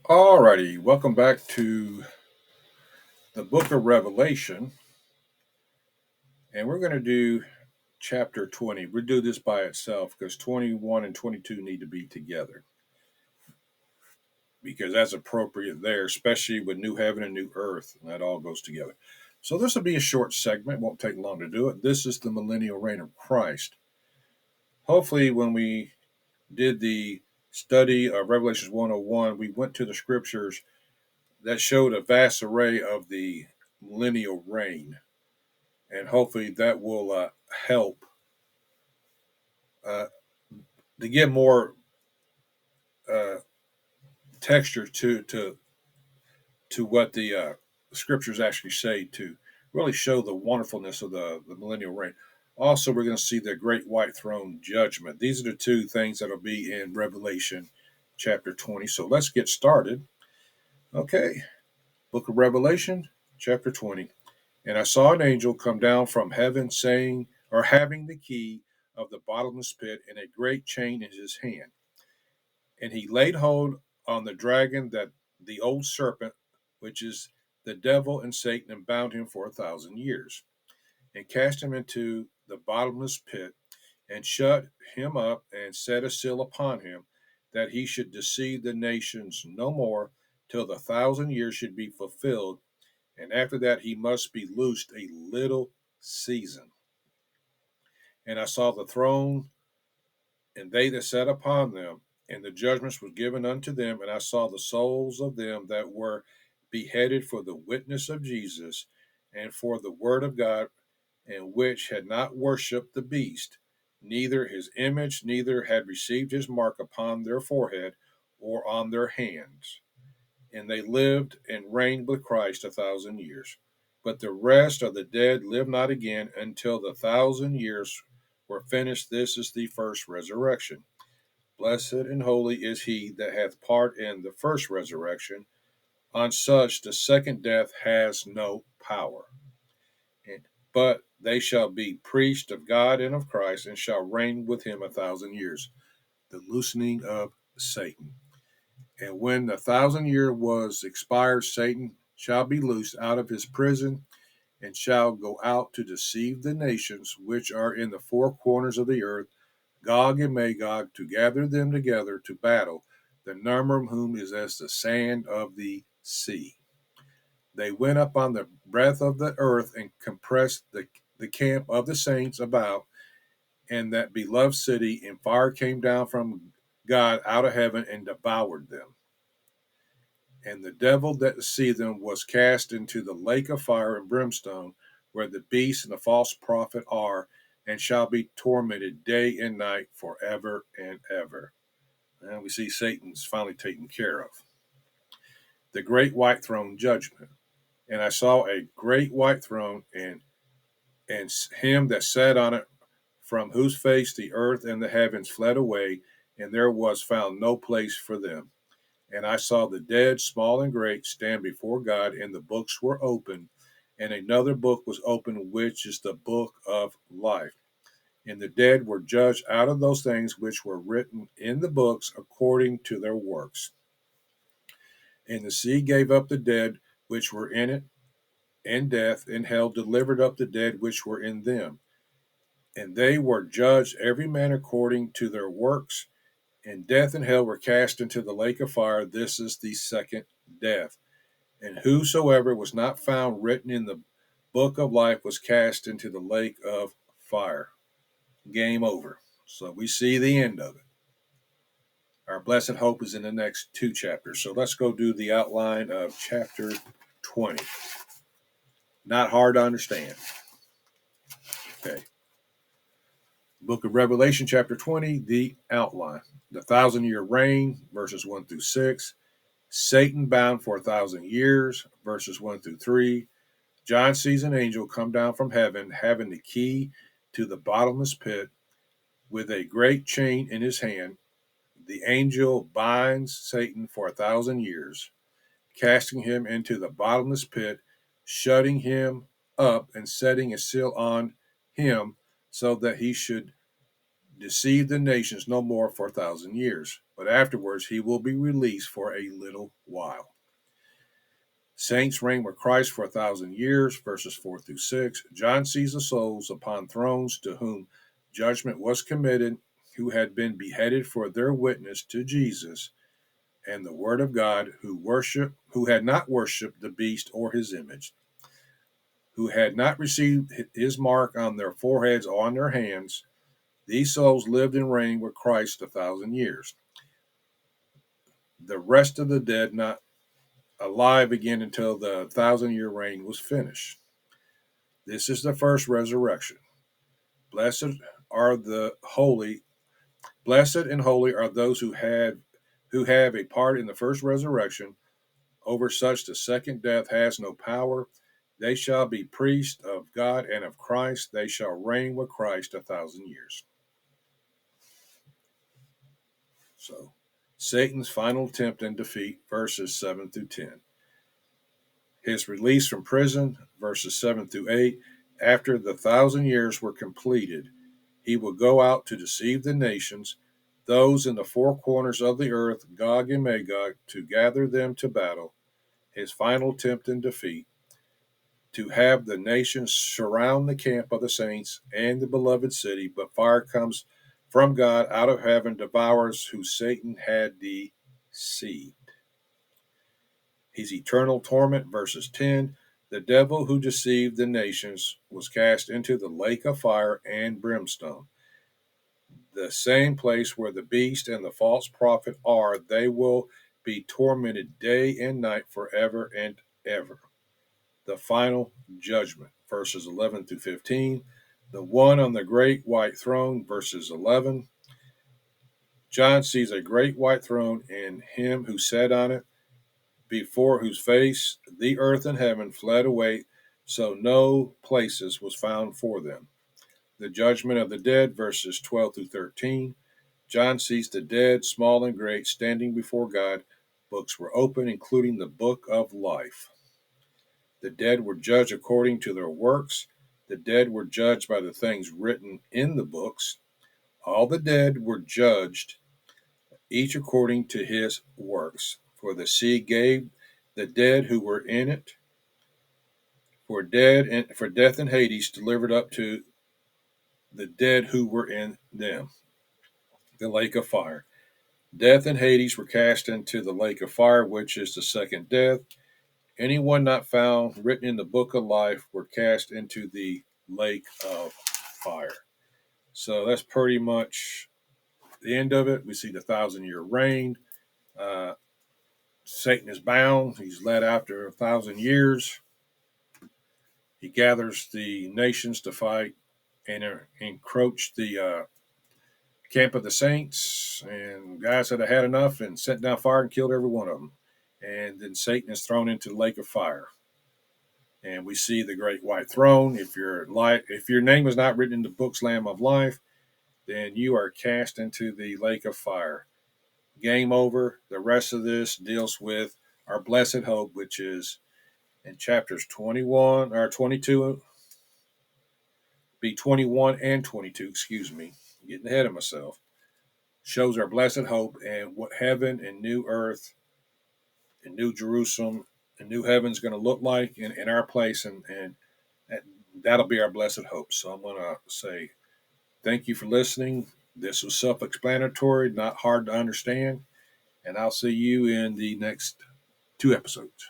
Alrighty, welcome back to the book of Revelation, and we're going to do chapter 20. We'll do this by itself because 21 and 22 need to be together because that's appropriate there, especially with new heaven and new earth, and that all goes together. So this will be a short segment, won't take long to do it. This is the Millennial Reign of Christ. Hopefully, when we did the study of Revelations 101, we went to the scriptures that showed a vast array of the millennial reign, and hopefully that will help uh, to give more uh, texture to what the scriptures actually say to really show the wonderfulness of the millennial reign. Also, we're going to see the great white throne judgment. These are the two things that will be in Revelation chapter 20. So let's get started. Okay, book of Revelation chapter 20. And I saw an angel come down from heaven, saying, or having the key of the bottomless pit and a great chain in his hand. And he laid hold on the dragon, that the old serpent, which is the devil and Satan, and bound him for 1,000 years, and cast him into the bottomless pit, and shut him up, and set a seal upon him, that he should deceive the nations no more, till the 1,000 years should be fulfilled, and after that he must be loosed a little season. And I saw the throne, and they that sat upon them, and the judgments was given unto them, and I saw the souls of them that were beheaded for the witness of Jesus, and for the word of God, and which had not worshipped the beast, neither his image, neither had received his mark upon their forehead or on their hands. And they lived and reigned with Christ 1,000 years. But the rest of the dead lived not again until the 1,000 years were finished. This is the first resurrection. Blessed and holy is he that hath part in the first resurrection. On such the second death has no power. But they shall be priests of God and of Christ, and shall reign with him 1,000 years. The loosening of Satan. And when the 1,000 year was expired, Satan shall be loosed out of his prison, and shall go out to deceive the nations which are in the four corners of the earth, Gog and Magog, to gather them together to battle, the number of whom is as the sand of the sea. They went up on the breadth of the earth, and compressed the camp of the saints about, and that beloved city, and fire came down from God out of heaven and devoured them. And the devil that deceived them was cast into the lake of fire and brimstone, where the beast and the false prophet are, and shall be tormented day and night forever and ever. And we see Satan's finally taken care of. The great white throne judgment. And I saw a great white throne, and him that sat on it, from whose face the earth and the heavens fled away, and there was found no place for them. And I saw the dead, small and great, stand before God, and the books were opened. And another book was opened, which is the book of life. And the dead were judged out of those things which were written in the books according to their works. And the sea gave up the dead which were in it, and death and hell delivered up the dead which were in them. And they were judged every man according to their works. And death and hell were cast into the lake of fire. This is the second death. And whosoever was not found written in the book of life was cast into the lake of fire. Game over. So we see the end of it. Our blessed hope is in the next two chapters. So let's go do the outline of chapter 20. Not hard to understand. Okay. Book of Revelation, chapter 20, the outline. The 1,000 year reign, verses 1 through 6. Satan bound for 1,000 years, verses 1 through 3. John sees an angel come down from heaven, having the key to the bottomless pit, with a great chain in his hand. The angel binds Satan for 1,000 years, casting him into the bottomless pit, shutting him up, and setting a seal on him, so that he should deceive the nations no more for 1,000 years, but afterwards he will be released for a little while. Saints reign with Christ for 1,000 years, verses 4 through 6. John sees the souls upon thrones to whom judgment was committed, who had been beheaded for their witness to Jesus and the word of God, who had not worshipped the beast or his image, who had not received his mark on their foreheads or on their hands. These souls lived and reigned with Christ 1,000 years. The rest of the dead not alive again until the 1,000-year reign was finished. This is the first resurrection. Blessed are the holy. Blessed and holy are those who have a part in the first resurrection. Over such the second death has no power. They shall be priests of God and of Christ. They shall reign with Christ 1,000 years. So, Satan's final attempt and defeat, verses 7 through 10. His release from prison, verses 7 through 8. After the 1,000 years were completed, he will go out to deceive the nations, those in the four corners of the earth, Gog and Magog, to gather them to battle. His final attempt and defeat, to have the nations surround the camp of the saints and the beloved city, but fire comes from God out of heaven, devours who Satan had deceived. His eternal torment, verses 10. The devil who deceived the nations was cast into the lake of fire and brimstone, the same place where the beast and the false prophet are. They will be tormented day and night forever and ever. The final judgment, verses 11 through 15. The one on the great white throne, verses 11. John sees a great white throne and him who sat on it, before whose face the earth and heaven fled away, so no places was found for them. The judgment of the dead, verses 12 through 13. John sees the dead, small and great, standing before God. Books were opened, including the book of life. The dead were judged according to their works. The dead were judged by the things written in the books. All the dead were judged, each according to his works. For the sea gave the dead who were in it, for death and Hades delivered up to the dead who were in them, the lake of fire. Death and Hades were cast into the lake of fire, which is the second death. Anyone not found written in the book of life were cast into the lake of fire. So that's pretty much the end of it. We see the 1,000-year reign. Uh, Satan is bound. He's led after 1,000 years. He gathers the nations to fight and encroach the camp of the saints. And guys had had enough and sent down fire and killed every one of them. And then Satan is thrown into the lake of fire. And we see the great white throne. If your name is not written in the book's Lamb of Life, then you are cast into the lake of fire. Game over. The rest of this deals with our blessed hope, which is in chapters 21 or 22, be 21 and 22, excuse me, getting ahead of myself. Shows our blessed hope and what heaven and new earth and new Jerusalem and new heaven is going to look like in our place, and that'll be our blessed hope. So I'm going to say thank you for listening. This was self-explanatory, not hard to understand, and I'll see you in the next 2 episodes.